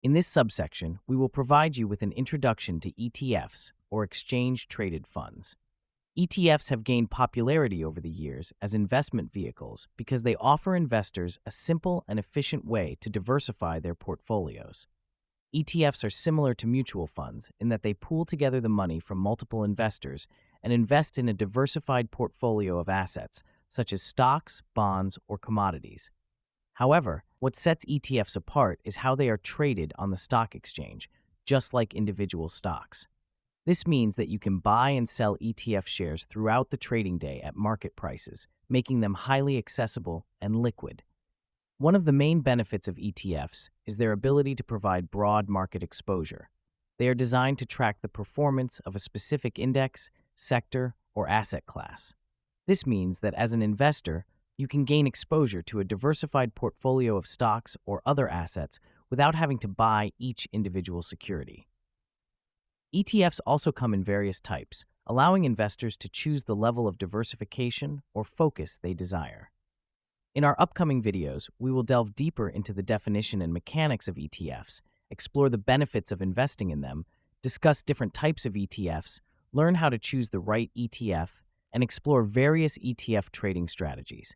In this subsection, we will provide you with an introduction to ETFs, or exchange-traded funds. ETFs have gained popularity over the years as investment vehicles because they offer investors a simple and efficient way to diversify their portfolios. ETFs are similar to mutual funds in that they pool together the money from multiple investors and invest in a diversified portfolio of assets, such as stocks, bonds, or commodities. However, what sets ETFs apart is how they are traded on the stock exchange, just like individual stocks. This means that you can buy and sell ETF shares throughout the trading day at market prices, making them highly accessible and liquid. One of the main benefits of ETFs is their ability to provide broad market exposure. They are designed to track the performance of a specific index, sector, or asset class. This means that as an investor, you can gain exposure to a diversified portfolio of stocks or other assets without having to buy each individual security. ETFs also come in various types, allowing investors to choose the level of diversification or focus they desire. In our upcoming videos, we will delve deeper into the definition and mechanics of ETFs, explore the benefits of investing in them, discuss different types of ETFs, learn how to choose the right ETF, and explore various ETF trading strategies.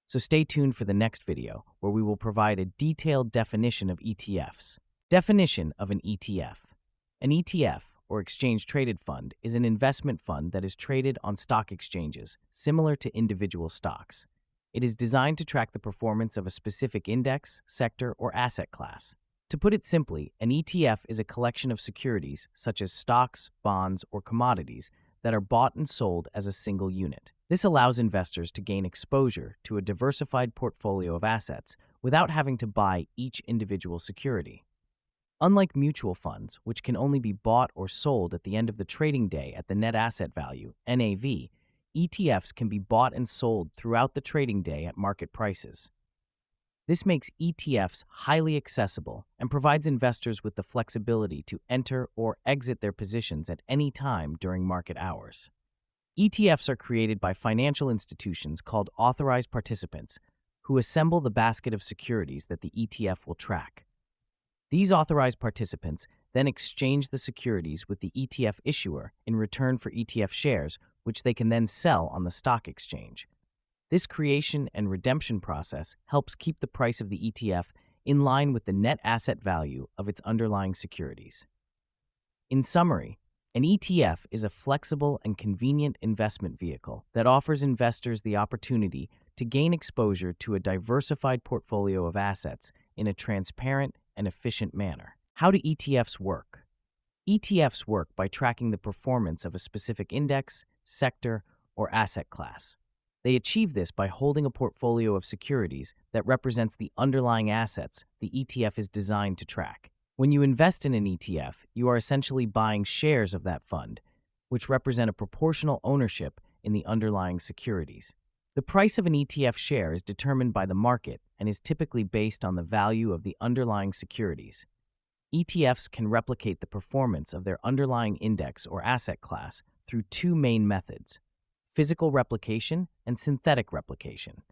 So stay tuned for the next video, where we will provide a detailed definition of ETFs. Definition of an ETF. An ETF, or exchange-traded fund, is an investment fund that is traded on stock exchanges, similar to individual stocks. It is designed to track the performance of a specific index, sector, or asset class. To put it simply, an ETF is a collection of securities, such as stocks, bonds, or commodities, that are bought and sold as a single unit. This allows investors to gain exposure to a diversified portfolio of assets without having to buy each individual security. Unlike mutual funds, which can only be bought or sold at the end of the trading day at the net asset value, NAV, ETFs can be bought and sold throughout the trading day at market prices. This makes ETFs highly accessible and provides investors with the flexibility to enter or exit their positions at any time during market hours. ETFs are created by financial institutions called authorized participants who assemble the basket of securities that the ETF will track. These authorized participants then exchange the securities with the ETF issuer in return for ETF shares, which they can then sell on the stock exchange. This creation and redemption process helps keep the price of the ETF in line with the net asset value of its underlying securities. In summary, an ETF is a flexible and convenient investment vehicle that offers investors the opportunity to gain exposure to a diversified portfolio of assets in a transparent and efficient manner. How do ETFs work? ETFs work by tracking the performance of a specific index, sector, or asset class. They achieve this by holding a portfolio of securities that represents the underlying assets the ETF is designed to track. When you invest in an ETF, you are essentially buying shares of that fund, which represent a proportional ownership in the underlying securities. The price of an ETF share is determined by the market and is typically based on the value of the underlying securities. ETFs can replicate the performance of their underlying index or asset class through two main methods: physical replication and synthetic replication.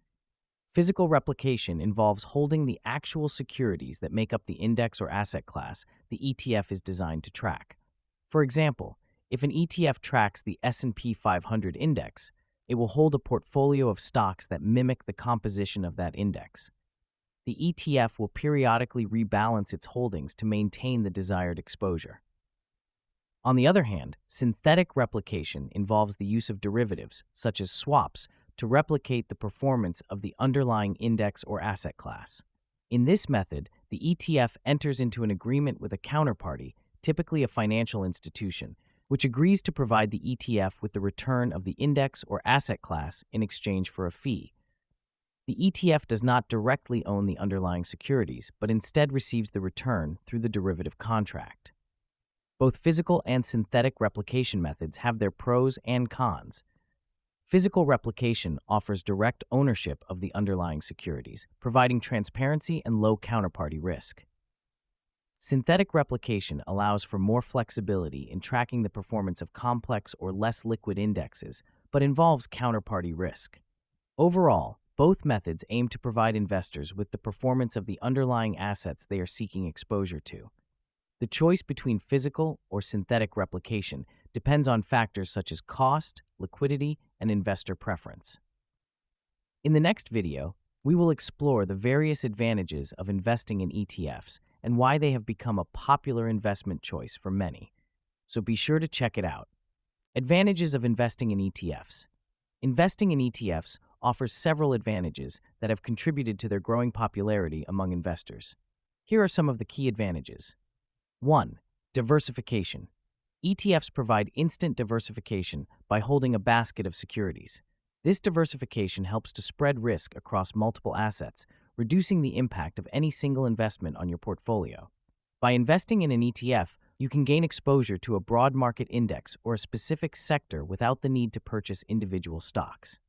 Physical replication involves holding the actual securities that make up the index or asset class the ETF is designed to track. For example, if an ETF tracks the S&P 500 index, it will hold a portfolio of stocks that mimic the composition of that index. The ETF will periodically rebalance its holdings to maintain the desired exposure. On the other hand, synthetic replication involves the use of derivatives, such as swaps, to replicate the performance of the underlying index or asset class. In this method, the ETF enters into an agreement with a counterparty, typically a financial institution, which agrees to provide the ETF with the return of the index or asset class in exchange for a fee. The ETF does not directly own the underlying securities, but instead receives the return through the derivative contract. Both physical and synthetic replication methods have their pros and cons. Physical replication offers direct ownership of the underlying securities, providing transparency and low counterparty risk. Synthetic replication allows for more flexibility in tracking the performance of complex or less liquid indexes, but involves counterparty risk. Overall, both methods aim to provide investors with the performance of the underlying assets they are seeking exposure to. The choice between physical or synthetic replication depends on factors such as cost, liquidity, and investor preference. In the next video, we will explore the various advantages of investing in ETFs and why they have become a popular investment choice for many. So be sure to check it out. Advantages of investing in ETFs. Investing in ETFs offers several advantages that have contributed to their growing popularity among investors. Here are some of the key advantages. 1. Diversification. ETFs provide instant diversification by holding a basket of securities. This diversification helps to spread risk across multiple assets, reducing the impact of any single investment on your portfolio. By investing in an ETF, you can gain exposure to a broad market index or a specific sector without the need to purchase individual stocks.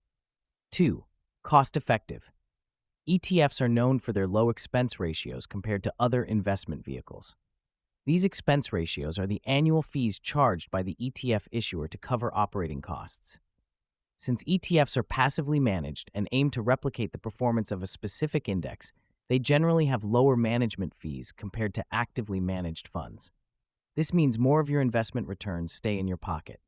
2. Cost-effective. ETFs are known for their low expense ratios compared to other investment vehicles. These expense ratios are the annual fees charged by the ETF issuer to cover operating costs. Since ETFs are passively managed and aim to replicate the performance of a specific index, they generally have lower management fees compared to actively managed funds. This means more of your investment returns stay in your pocket.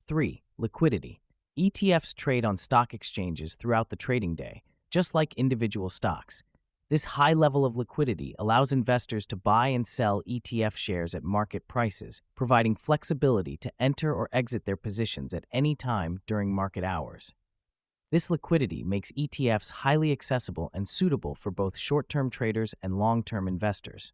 3. Liquidity. ETFs trade on stock exchanges throughout the trading day, just like individual stocks. This high level of liquidity allows investors to buy and sell ETF shares at market prices, providing flexibility to enter or exit their positions at any time during market hours. This liquidity makes ETFs highly accessible and suitable for both short-term traders and long-term investors.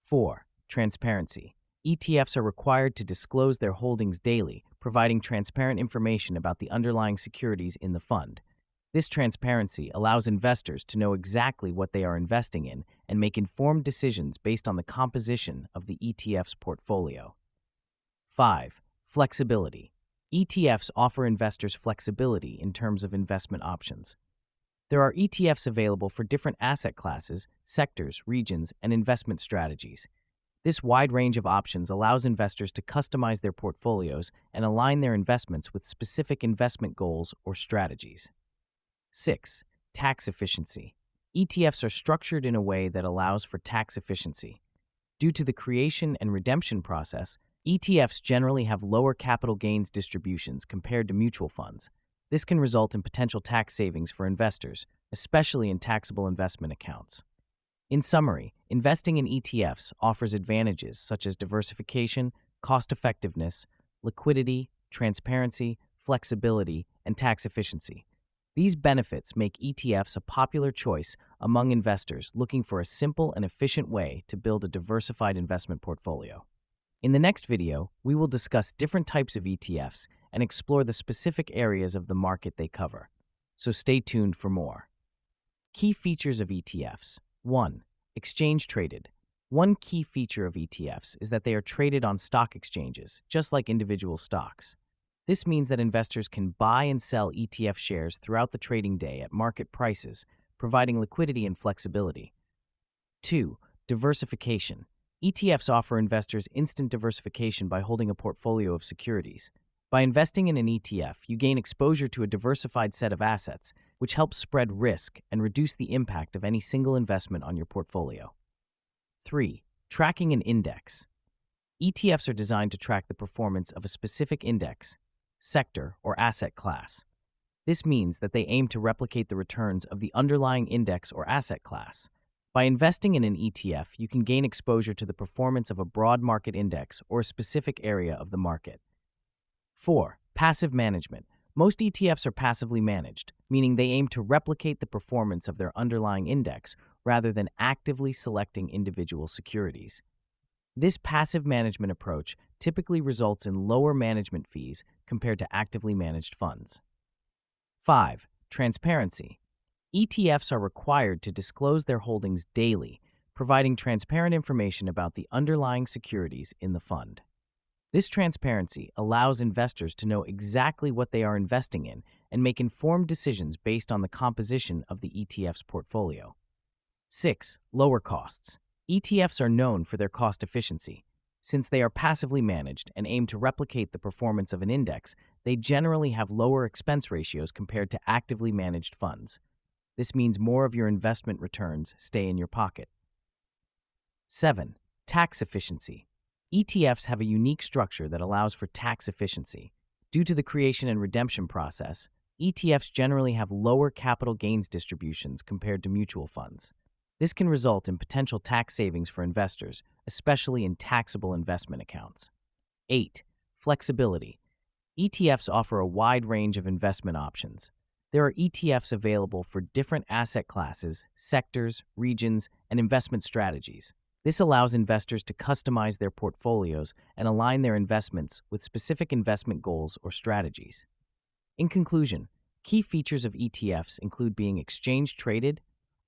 4. Transparency. ETFs are required to disclose their holdings daily, providing transparent information about the underlying securities in the fund. This transparency allows investors to know exactly what they are investing in and make informed decisions based on the composition of the ETF's portfolio. 5. Flexibility. ETFs offer investors flexibility in terms of investment options. There are ETFs available for different asset classes, sectors, regions, and investment strategies. This wide range of options allows investors to customize their portfolios and align their investments with specific investment goals or strategies. 6. Tax efficiency. ETFs are structured in a way that allows for tax efficiency. Due to the creation and redemption process, ETFs generally have lower capital gains distributions compared to mutual funds. This can result in potential tax savings for investors, especially in taxable investment accounts. In summary, investing in ETFs offers advantages such as diversification, cost-effectiveness, liquidity, transparency, flexibility, and tax efficiency. These benefits make ETFs a popular choice among investors looking for a simple and efficient way to build a diversified investment portfolio. In the next video, we will discuss different types of ETFs and explore the specific areas of the market they cover. So stay tuned for more. Key features of ETFs. 1. Exchange traded. One key feature of ETFs is that they are traded on stock exchanges, just like individual stocks. This means that investors can buy and sell ETF shares throughout the trading day at market prices, providing liquidity and flexibility. 2. Diversification. ETFs offer investors instant diversification by holding a portfolio of securities. By investing in an ETF, you gain exposure to a diversified set of assets, which helps spread risk and reduce the impact of any single investment on your portfolio. 3. Tracking an index. ETFs are designed to track the performance of a specific index, sector, or asset class. This means that they aim to replicate the returns of the underlying index or asset class. By investing in an ETF, you can gain exposure to the performance of a broad market index or a specific area of the market. 4. Passive management. Most ETFs are passively managed, meaning they aim to replicate the performance of their underlying index rather than actively selecting individual securities. This passive management approach typically results in lower management fees compared to actively managed funds. 5. Transparency. ETFs are required to disclose their holdings daily, providing transparent information about the underlying securities in the fund. This transparency allows investors to know exactly what they are investing in and make informed decisions based on the composition of the ETF's portfolio. 6. Lower costs. ETFs are known for their cost efficiency. Since they are passively managed and aim to replicate the performance of an index, they generally have lower expense ratios compared to actively managed funds. This means more of your investment returns stay in your pocket. 7. Tax efficiency. ETFs have a unique structure that allows for tax efficiency. Due to the creation and redemption process, ETFs generally have lower capital gains distributions compared to mutual funds. This can result in potential tax savings for investors, especially in taxable investment accounts. 8. Flexibility. ETFs offer a wide range of investment options. There are ETFs available for different asset classes, sectors, regions, and investment strategies. This allows investors to customize their portfolios and align their investments with specific investment goals or strategies. In conclusion, key features of ETFs include being exchange-traded,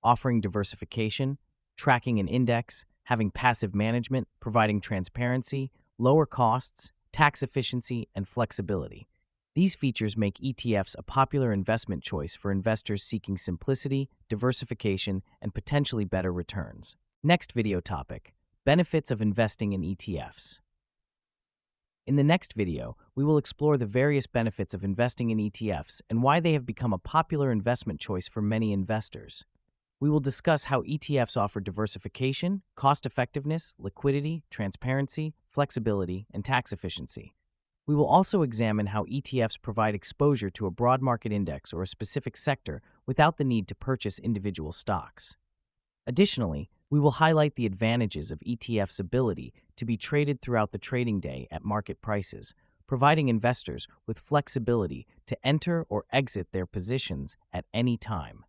offering diversification, tracking an index, having passive management, providing transparency, lower costs, tax efficiency, and flexibility. These features make ETFs a popular investment choice for investors seeking simplicity, diversification, and potentially better returns. Next video topic: benefits of investing in ETFs. In the next video, we will explore the various benefits of investing in ETFs and why they have become a popular investment choice for many investors. We will discuss how ETFs offer diversification, cost-effectiveness, liquidity, transparency, flexibility, and tax efficiency. We will also examine how ETFs provide exposure to a broad market index or a specific sector without the need to purchase individual stocks. Additionally, we will highlight the advantages of ETFs' ability to be traded throughout the trading day at market prices, providing investors with flexibility to enter or exit their positions at any time.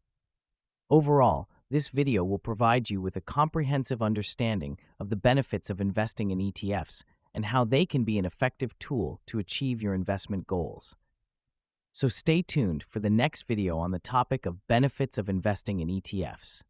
Overall, this video will provide you with a comprehensive understanding of the benefits of investing in ETFs and how they can be an effective tool to achieve your investment goals. So stay tuned for the next video on the topic of benefits of investing in ETFs.